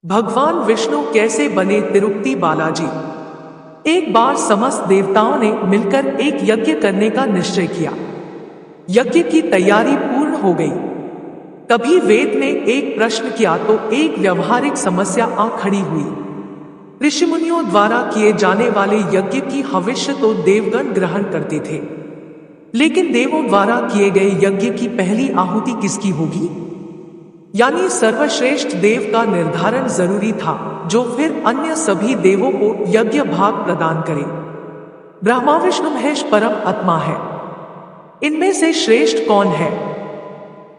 भगवान विष्णु कैसे बने तिरुपति बालाजी। एक बार समस्त देवताओं ने मिलकर एक यज्ञ करने का निश्चय किया। यज्ञ की तैयारी पूर्ण हो गई। तभी वेद ने एक प्रश्न किया तो एक व्यवहारिक समस्या आ खड़ी हुई। ऋषिमुनियों द्वारा किए जाने वाले यज्ञ की हविष्य तो देवगण ग्रहण करते थे, लेकिन देवों द्वारा किए गए यज्ञ की पहली आहुति किसकी होगी, यानी सर्वश्रेष्ठ देव का निर्धारण जरूरी था, जो फिर अन्य सभी देवों को यज्ञ भाग प्रदान करे। ब्रह्मा विष्णु महेश परम आत्मा है। इनमें से श्रेष्ठ कौन है,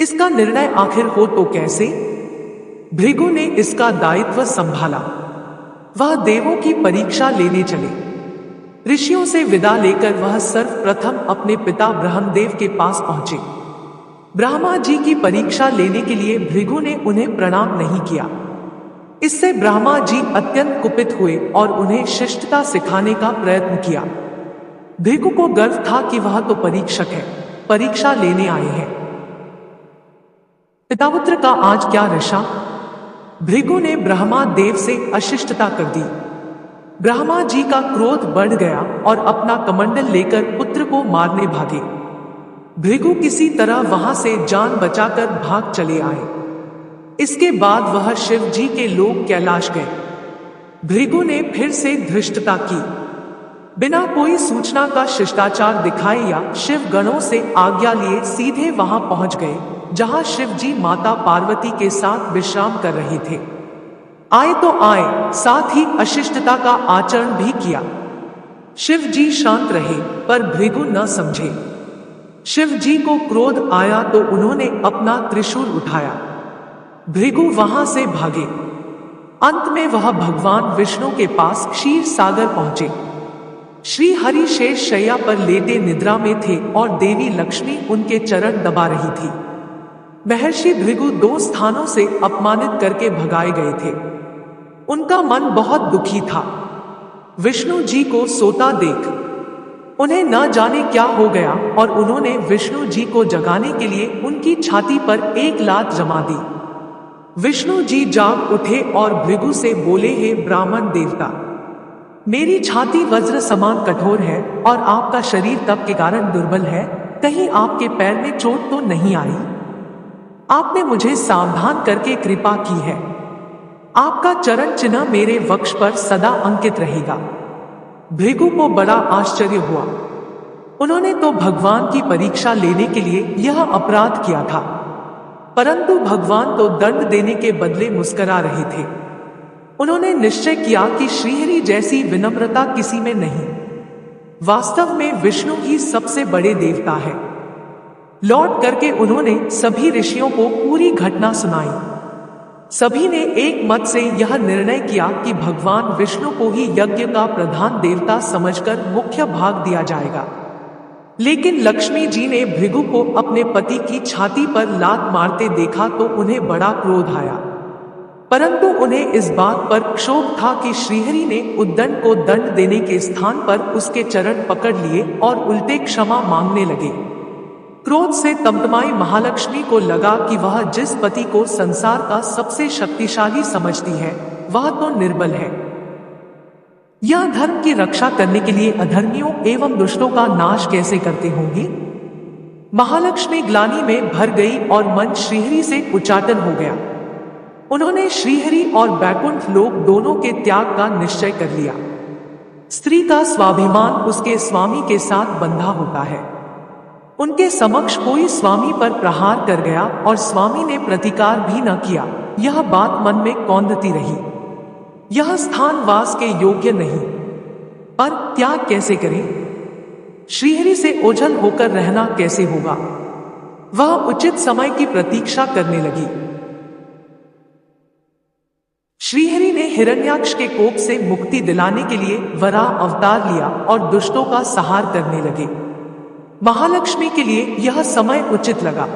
इसका निर्णय आखिर हो तो कैसे। भृगु ने इसका दायित्व संभाला। वह देवों की परीक्षा लेने चले। ऋषियों से विदा लेकर वह सर्वप्रथम अपने पिता ब्रह्मदेव के पास पहुंचे। ब्रह्मा जी की परीक्षा लेने के लिए भृगु ने उन्हें प्रणाम नहीं किया। इससे ब्रह्मा जी अत्यंत कुपित हुए और उन्हें शिष्टता सिखाने का प्रयत्न किया। भृगु को गर्व था कि वह तो परीक्षक है, परीक्षा लेने आए हैं। पितापुत्र का आज क्या रशा। भृगु ने ब्रह्मा देव से अशिष्टता कर दी। ब्रह्मा जी का क्रोध बढ़ गया और अपना कमंडल लेकर पुत्र को मारने भागे। भृगु किसी तरह वहां से जान बचाकर भाग चले आए। इसके बाद वह शिव जी के लोक कैलाश गए। भृगु ने फिर से धृष्टता की। बिना कोई सूचना का शिष्टाचार दिखाए या शिव गणों से आज्ञा लिए सीधे वहां पहुंच गए, जहां शिव जी माता पार्वती के साथ विश्राम कर रहे थे। आए तो आए, साथ ही अशिष्टता का आचरण भी किया। शिव जी शांत रहे, पर भृगु न समझे। शिव जी को क्रोध आया तो उन्होंने अपना त्रिशूल उठाया। भृगु वहां से भागे। अंत में वह भगवान विष्णु के पास क्षीर सागर पहुंचे। श्री हरि शेष शैया पर लेटे निद्रा में थे और देवी लक्ष्मी उनके चरण दबा रही थी। महर्षि भृगु 2 स्थानों से अपमानित करके भगाए गए थे। उनका मन बहुत दुखी था। विष्णु जी को सोता देख उन्हें न जाने क्या हो गया और उन्होंने विष्णु जी को जगाने के लिए उनकी छाती पर एक लात जमा दी। विष्णु जी जाग उठे और भृगु से बोले, हे ब्राह्मण देवता, मेरी छाती वज्र समान कठोर है और आपका शरीर तप के कारण दुर्बल है। कहीं आपके पैर में चोट तो नहीं आई। आपने मुझे सावधान करके कृपा की है। आपका चरण चिन्ह मेरे वक्ष पर सदा अंकित रहेगा। भृगु को बड़ा आश्चर्य हुआ। उन्होंने तो भगवान की परीक्षा लेने के लिए यह अपराध किया था, परंतु भगवान तो दंड देने के बदले मुस्कुरा रहे थे। उन्होंने निश्चय किया कि श्रीहरि जैसी विनम्रता किसी में नहीं। वास्तव में विष्णु ही सबसे बड़े देवता है। लौट करके उन्होंने सभी ऋषियों को पूरी घटना सुनाई। सभी ने एक मत से यह निर्णय किया कि भगवान विष्णु को ही यज्ञ का प्रधान देवता समझकर मुख्य भाग दिया जाएगा। लेकिन लक्ष्मी जी ने भृगु को अपने पति की छाती पर लात मारते देखा तो उन्हें बड़ा क्रोध आया, परंतु उन्हें इस बात पर क्षोभ था कि श्रीहरि ने उद्दंड को दंड देने के स्थान पर उसके चरण पकड़ लिए और उल्टे क्षमा मांगने लगे। क्रोध से तमतमाई महालक्ष्मी को लगा कि वह जिस पति को संसार का सबसे शक्तिशाली समझती है, वह तो निर्बल है। यह धर्म की रक्षा करने के लिए अधर्मियों एवं दुष्टों का नाश कैसे करते होंगे। महालक्ष्मी ग्लानि में भर गई और मन श्रीहरि से उचाटन हो गया। उन्होंने श्रीहरि और बैकुंठ लोक दोनों के त्याग का निश्चय कर लिया। स्त्री का स्वाभिमान उसके स्वामी के साथ बंधा होता है। उनके समक्ष कोई स्वामी पर प्रहार कर गया और स्वामी ने प्रतिकार भी न किया। यह बात मन में कौंधती रही। यह स्थान वास के योग्य नहीं, पर त्याग कैसे करें। श्रीहरि से ओझल होकर रहना कैसे होगा। वह उचित समय की प्रतीक्षा करने लगी। श्रीहरि ने हिरण्याक्ष के कोप से मुक्ति दिलाने के लिए वराह अवतार लिया और दुष्टों का संहार करने लगे। महालक्ष्मी के लिए यह समय उचित लगा।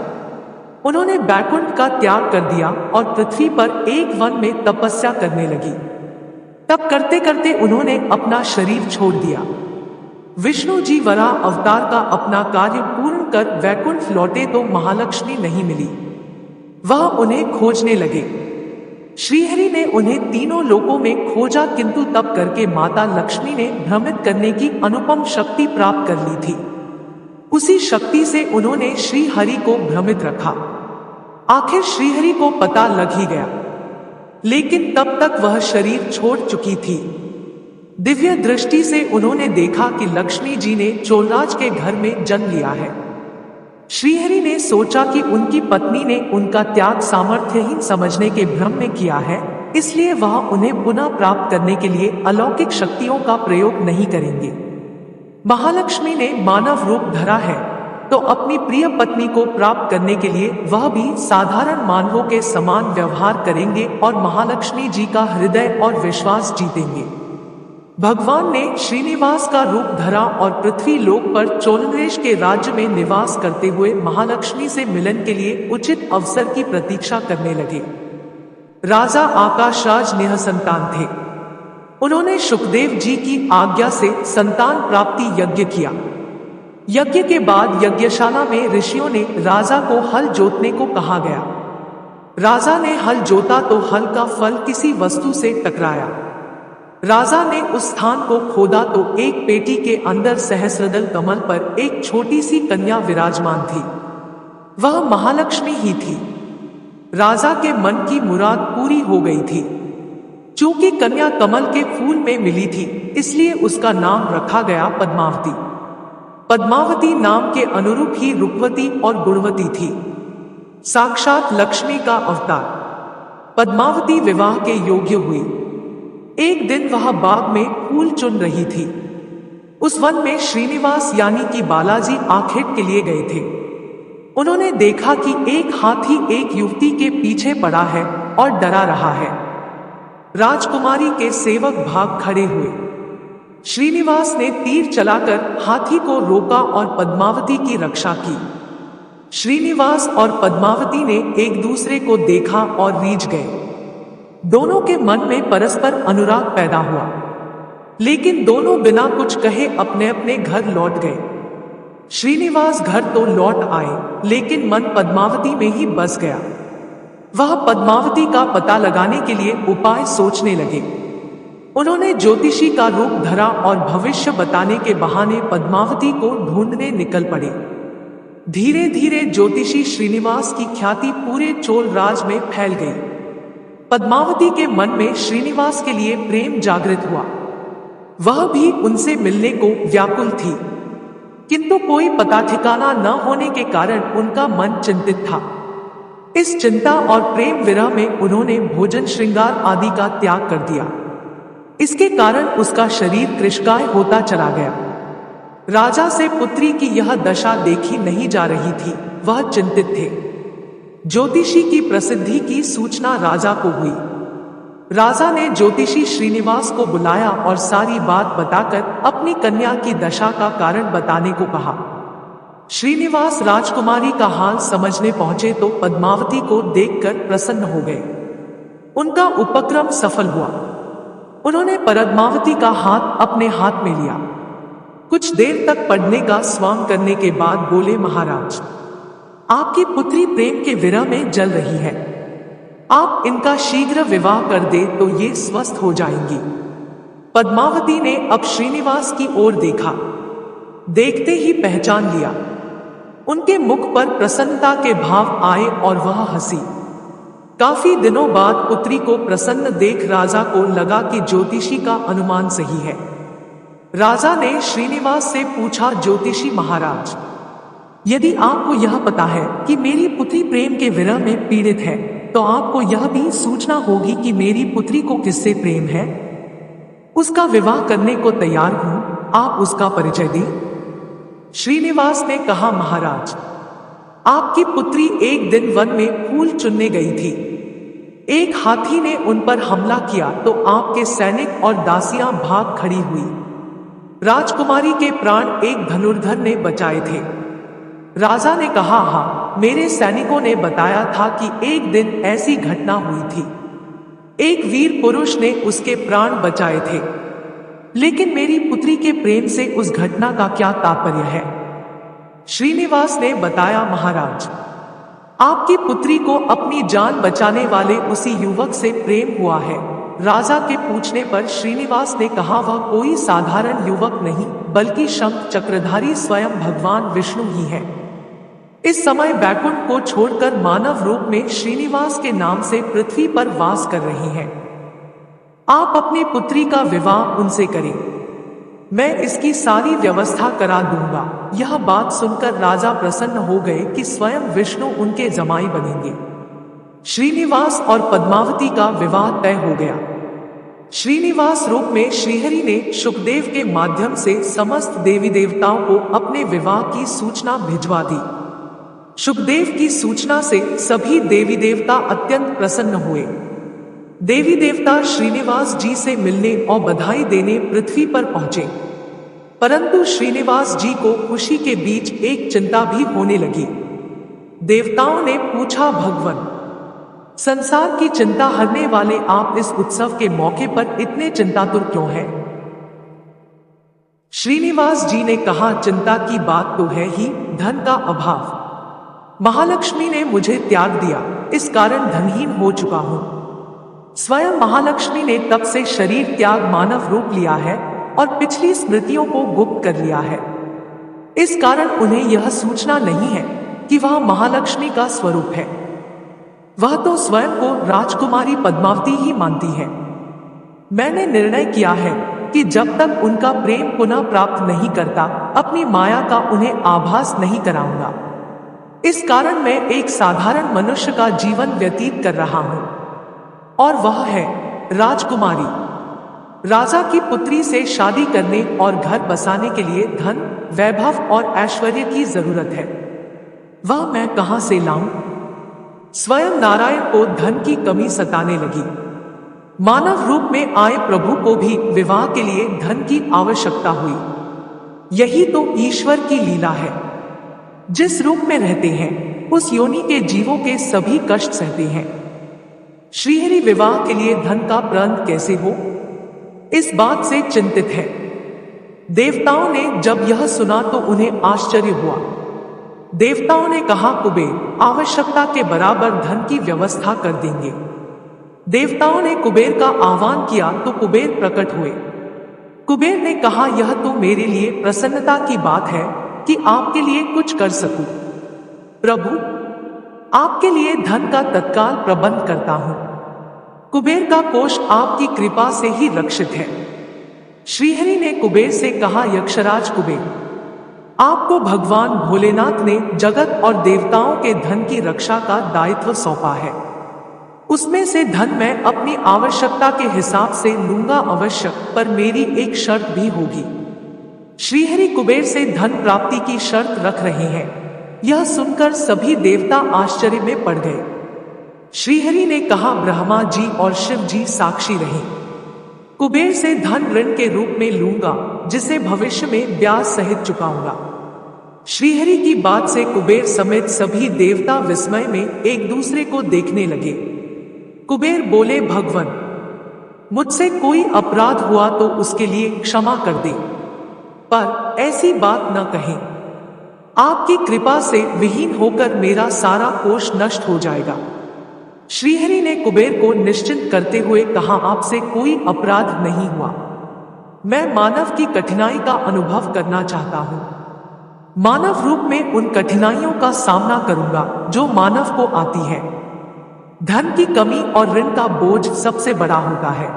उन्होंने बैकुंठ का त्याग कर दिया और पृथ्वी पर एक वन में तपस्या करने लगी। तब करते करते उन्होंने अपना शरीर छोड़ दिया। विष्णु जी वराह अवतार का अपना कार्य पूर्ण कर वैकुंठ लौटे तो महालक्ष्मी नहीं मिली। वह उन्हें खोजने लगे। श्रीहरि ने उन्हें तीनों लोकों में खोजा, किंतु तब करके माता लक्ष्मी ने भ्रमित करने की अनुपम शक्ति प्राप्त कर ली थी। उसी शक्ति से उन्होंने श्रीहरि को भ्रमित रखा। आखिर श्रीहरि को पता लग ही गया, लेकिन तब तक वह शरीर छोड़ चुकी थी। दिव्य दृष्टि से उन्होंने देखा कि लक्ष्मी जी ने चोलराज के घर में जन्म लिया है। श्रीहरि ने सोचा कि उनकी पत्नी ने उनका त्याग सामर्थ्यहीन समझने के भ्रम में किया है, इसलिए वह उन्हें पुनः प्राप्त करने के लिए अलौकिक शक्तियों का प्रयोग नहीं करेंगे। महालक्ष्मी ने मानव रूप धरा है, तो अपनी प्रिय पत्नी को प्राप्त करने के लिए वह भी साधारण मानवों के समान व्यवहार करेंगे और महालक्ष्मी जी का हृदय और विश्वास जीतेंगे। भगवान ने श्रीनिवास का रूप धरा और पृथ्वी लोक पर चोलनरेश के राज्य में निवास करते हुए महालक्ष्मी से मिलन के लिए उचित अवसर की प्रतीक्षा करने लगे। राजा आकाशराज निःसंतान थे। उन्होंने शुकदेव जी की आज्ञा से संतान प्राप्ति यज्ञ किया। यज्ञ के बाद यज्ञशाला में ऋषियों ने राजा को हल जोतने को कहा गया। राजा ने हल जोता तो हल का फल किसी वस्तु से टकराया। राजा ने उस स्थान को खोदा तो एक पेटी के अंदर सहस्रदल कमल पर एक छोटी सी कन्या विराजमान थी। वह महालक्ष्मी ही थी। राजा के मन की मुराद पूरी हो गई थी। चूंकि कन्या कमल के फूल में मिली थी, इसलिए उसका नाम रखा गया पद्मावती। पद्मावती नाम के अनुरूप ही रूपवती और गुणवती थी, साक्षात लक्ष्मी का अवतार। पद्मावती विवाह के योग्य हुई। एक दिन वह बाग में फूल चुन रही थी। उस वन में श्रीनिवास यानी कि बालाजी आखेट के लिए गए थे। उन्होंने देखा कि एक हाथी एक युवती के पीछे पड़ा है और डरा रहा है। राजकुमारी के सेवक भाग खड़े हुए। श्रीनिवास ने तीर चलाकर हाथी को रोका और पद्मावती की रक्षा की। श्रीनिवास और पद्मावती ने एक दूसरे को देखा और रीझ गए। दोनों के मन में परस्पर अनुराग पैदा हुआ, लेकिन दोनों बिना कुछ कहे अपने अपने घर लौट गए। श्रीनिवास घर तो लौट आए, लेकिन मन पद्मावती में ही बस गया। वह पद्मावती का पता लगाने के लिए उपाय सोचने लगे। उन्होंने ज्योतिषी का रूप धरा और भविष्य बताने के बहाने पद्मावती को ढूंढने निकल पड़े। धीरे धीरे ज्योतिषी श्रीनिवास की ख्याति पूरे चोल राज में फैल गई। पद्मावती के मन में श्रीनिवास के लिए प्रेम जागृत हुआ। वह भी उनसे मिलने को व्याकुल थी, किंतु कोई पता ठिकाना न होने के कारण उनका मन चिंतित था। इस चिंता और प्रेम विरह में उन्होंने भोजन श्रृंगार आदि का त्याग कर दिया। इसके कारण उसका शरीर कृशकाय होता चला गया। राजा से पुत्री की यह दशा देखी नहीं जा रही थी। वह चिंतित थे। ज्योतिषी की प्रसिद्धि की सूचना राजा को हुई। राजा ने ज्योतिषी श्रीनिवास को बुलाया और सारी बात बताकर अपनी कन्या की दशा का कारण बताने को कहा। श्रीनिवास राजकुमारी का हाल समझने पहुंचे तो पद्मावती को देखकर प्रसन्न हो गए। उनका उपक्रम सफल हुआ। उन्होंने पद्मावती का हाथ अपने हाथ में लिया। कुछ देर तक पढ़ने का स्वांग करने के बाद बोले, महाराज, आपकी पुत्री प्रेम के विरह में जल रही है। आप इनका शीघ्र विवाह कर दे तो ये स्वस्थ हो जाएंगी। पद्मावती ने अब श्रीनिवास की ओर देखा। देखते ही पहचान लिया। उनके मुख पर प्रसन्नता के भाव आए और वह हंसी। काफी दिनों बाद पुत्री को प्रसन्न देख राजा को लगा कि ज्योतिषी का अनुमान सही है। राजा ने श्रीनिवास से पूछा, ज्योतिषी महाराज, यदि आपको यह पता है कि मेरी पुत्री प्रेम के विरह में पीड़ित है, तो आपको यह भी सूचना होगी कि मेरी पुत्री को किससे प्रेम है। उसका विवाह करने को तैयार हूं, आप उसका परिचय दें। श्रीनिवास ने कहा, महाराज, आपकी पुत्री एक दिन वन में फूल चुनने गई थी। एक हाथी ने उन पर हमला किया तो आपके सैनिक और दासियां भाग खड़ी हुई। राजकुमारी के प्राण एक धनुर्धर ने बचाए थे। राजा ने कहा, हाँ, मेरे सैनिकों ने बताया था कि एक दिन ऐसी घटना हुई थी। एक वीर पुरुष ने उसके प्राण बचाए थे, लेकिन मेरी पुत्री के प्रेम से उस घटना का क्या तात्पर्य है। श्रीनिवास ने बताया, महाराज, आपकी पुत्री को अपनी जान बचाने वाले उसी युवक से प्रेम हुआ है। राजा के पूछने पर श्रीनिवास ने कहा, वह कोई साधारण युवक नहीं बल्कि शंख चक्रधारी स्वयं भगवान विष्णु ही है। इस समय वैकुंठ को छोड़कर मानव रूप में श्रीनिवास के नाम से पृथ्वी पर वास कर रहे हैं। आप अपनी पुत्री का विवाह उनसे करें, मैं इसकी सारी व्यवस्था करा दूंगा। यह बात सुनकर राजा प्रसन्न हो गए कि स्वयं विष्णु उनके जमाई बनेंगे। श्रीनिवास और पद्मावती का विवाह तय हो गया। श्रीनिवास रूप में श्रीहरि ने शुकदेव के माध्यम से समस्त देवी देवताओं को अपने विवाह की सूचना भिजवा दी। शुकदेव की सूचना से सभी देवी देवता अत्यंत प्रसन्न हुए। देवी देवता श्रीनिवास जी से मिलने और बधाई देने पृथ्वी पर पहुंचे, परंतु श्रीनिवास जी को खुशी के बीच एक चिंता भी होने लगी। देवताओं ने पूछा, भगवान, संसार की चिंता हरने वाले आप इस उत्सव के मौके पर इतने चिंतातुर क्यों हैं? श्रीनिवास जी ने कहा, चिंता की बात तो है ही, धन का अभाव। महालक्ष्मी ने मुझे त्याग दिया, इस कारण धनहीन हो चुका हूं। स्वयं महालक्ष्मी ने तब से शरीर त्याग मानव रूप लिया है और पिछली स्मृतियों को गुप्त कर लिया है। इस कारण उन्हें यह सूचना नहीं है कि वह महालक्ष्मी का स्वरूप है। वह तो स्वयं को राजकुमारी पद्मावती ही मानती है। मैंने निर्णय किया है कि जब तक उनका प्रेम पुनः प्राप्त नहीं करता, अपनी माया का उन्हें आभास नहीं कराऊंगा। इस कारण मैं एक साधारण मनुष्य का जीवन व्यतीत कर रहा हूं, और वह है राजकुमारी। राजा की पुत्री से शादी करने और घर बसाने के लिए धन, वैभव और ऐश्वर्य की जरूरत है। वह मैं कहां से लाऊं? स्वयं नारायण को धन की कमी सताने लगी। मानव रूप में आए प्रभु को भी विवाह के लिए धन की आवश्यकता हुई। यही तो ईश्वर की लीला है। जिस रूप में रहते हैं उस योनि के जीवों के सभी कष्ट सहते हैं। श्रीहरि विवाह के लिए धन का प्रबंध कैसे हो, इस बात से चिंतित है। देवताओं ने जब यह सुना तो उन्हें आश्चर्य हुआ। देवताओं ने कहा, कुबेर आवश्यकता के बराबर धन की व्यवस्था कर देंगे। देवताओं ने कुबेर का आह्वान किया तो कुबेर प्रकट हुए। कुबेर ने कहा, यह तो मेरे लिए प्रसन्नता की बात है कि आपके लिए कुछ कर सकूं। प्रभु, आपके लिए धन का तत्काल प्रबंध करता हूं। कुबेर का कोष आपकी कृपा से ही रक्षित है। श्रीहरि ने कुबेर से कहा, यक्षराज कुबेर, आपको भगवान भोलेनाथ ने जगत और देवताओं के धन की रक्षा का दायित्व सौंपा है। उसमें से धन मैं अपनी आवश्यकता के हिसाब से लूंगा अवश्य, पर मेरी एक शर्त भी होगी। श्रीहरि कुबेर से धन प्राप्ति की शर्त रख रहे हैं। यह सुनकर सभी देवता आश्चर्य में पड़ गए। श्रीहरि ने कहा, ब्रह्मा जी और शिव जी साक्षी रहे। कुबेर से धन ऋण के रूप में लूंगा, जिसे भविष्य में ब्याज सहित चुकाऊंगा। श्रीहरि की बात से कुबेर समेत सभी देवता विस्मय में एक दूसरे को देखने लगे। कुबेर बोले, भगवान, मुझसे कोई अपराध हुआ तो उसके लिए क्षमा कर दे, पर ऐसी बात न कहें। आपकी कृपा से विहीन होकर मेरा सारा कोष नष्ट हो जाएगा। श्रीहरि ने कुबेर को निश्चिंत करते हुए कहा, आपसे कोई अपराध नहीं हुआ। मैं मानव की कठिनाई का अनुभव करना चाहता हूं। मानव रूप में उन कठिनाइयों का सामना करूंगा जो मानव को आती है। धन की कमी और ऋण का बोझ सबसे बड़ा होता है।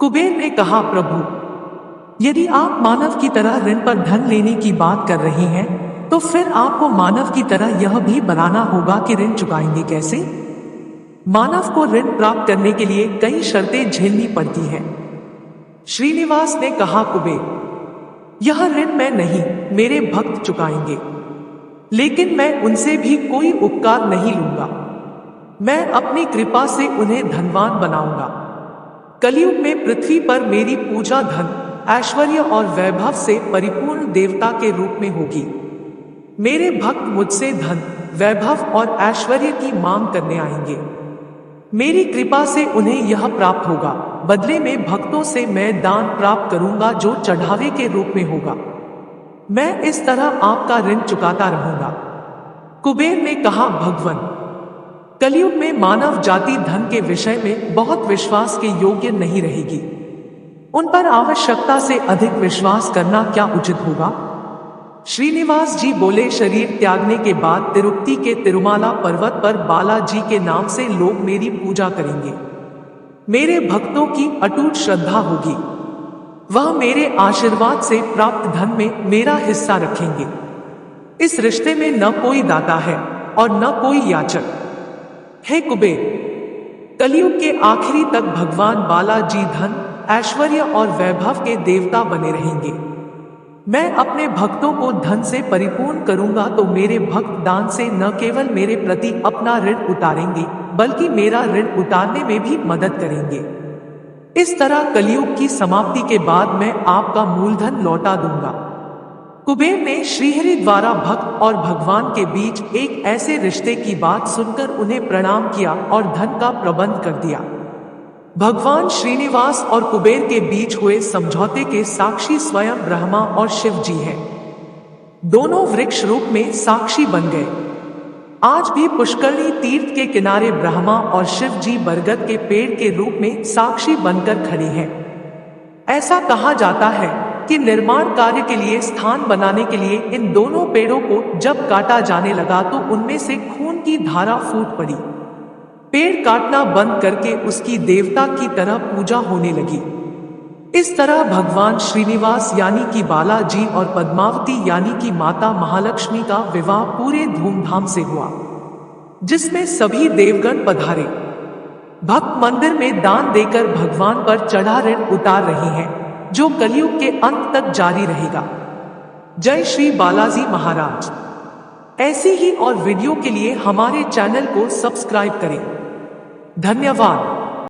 कुबेर ने कहा, प्रभु, यदि आप मानव की तरह ऋण पर धन लेने की बात कर रहे हैं तो फिर आपको मानव की तरह यह भी बनाना होगा कि ऋण चुकाएंगे कैसे। मानव को ऋण प्राप्त करने के लिए कई शर्तें झेलनी पड़ती हैं। श्रीनिवास ने कहा, कुबेर, यह ऋण मैं नहीं, मेरे भक्त चुकाएंगे, लेकिन मैं उनसे भी कोई उपकार नहीं लूंगा। मैं अपनी कृपा से उन्हें धनवान बनाऊंगा। कलयुग में पृथ्वी पर मेरी पूजा धन, ऐश्वर्य और वैभव से परिपूर्ण देवता के रूप में होगी। मेरे भक्त मुझसे धन, वैभव और ऐश्वर्य की मांग करने आएंगे। मेरी कृपा से उन्हें यह प्राप्त होगा। बदले में भक्तों से मैं दान प्राप्त करूंगा जो चढ़ावे के रूप में होगा। मैं इस तरह आपका ऋण चुकाता रहूंगा। कुबेर ने कहा, भगवन, कलयुग में मानव जाति धन के विषय में बहुत विश्वास के योग्य नहीं रहेगी। उन पर आवश्यकता से अधिक विश्वास करना क्या उचित होगा? श्रीनिवास जी बोले, शरीर त्यागने के बाद तिरुपति के तिरुमाला पर्वत पर बालाजी के नाम से लोग मेरी पूजा करेंगे। मेरे भक्तों की अटूट श्रद्धा होगी। वह मेरे आशीर्वाद से प्राप्त धन में मेरा हिस्सा रखेंगे। इस रिश्ते में न कोई दाता है और न कोई याचक। हे कुबेर, कलयुग के आखिरी तक भगवान बालाजी धन, ऐश्वर्य और वैभव के देवता बने रहेंगे। मैं अपने भक्तों को धन से परिपूर्ण करूंगा तो मेरे भक्त दान से न केवल मेरे प्रति अपना ऋण उतारेंगे बल्कि मेरा ऋण उतारने में भी मदद करेंगे। इस तरह कलयुग की समाप्ति के बाद मैं आपका मूलधन लौटा दूंगा। कुबेर ने श्रीहरि द्वारा भक्त और भगवान के बीच एक ऐसे रिश्ते की बात सुनकर उन्हें प्रणाम किया और धन का प्रबंध कर दिया। भगवान श्रीनिवास और कुबेर के बीच हुए समझौते के साक्षी स्वयं ब्रह्मा और शिव जी हैं। दोनों वृक्ष रूप में साक्षी बन गए। आज भी पुष्करणी तीर्थ के किनारे ब्रह्मा और शिव जी बरगद के पेड़ के रूप में साक्षी बनकर खड़े हैं। ऐसा कहा जाता है कि निर्माण कार्य के लिए स्थान बनाने के लिए इन दोनों पेड़ों को जब काटा जाने लगा तो उनमें से खून की धारा फूट पड़ी। पेड़ काटना बंद करके उसकी देवता की तरह पूजा होने लगी। इस तरह भगवान श्रीनिवास यानी कि बालाजी और पद्मावती यानी कि माता महालक्ष्मी का विवाह पूरे धूमधाम से हुआ, जिसमें सभी देवगण पधारे। भक्त मंदिर में दान देकर भगवान पर चढ़ा ऋण उतार रहे हैं, जो कलयुग के अंत तक जारी रहेगा। जय श्री बालाजी महाराज। ऐसी ही और वीडियो के लिए हमारे चैनल को सब्सक्राइब करें। धन्यवाद।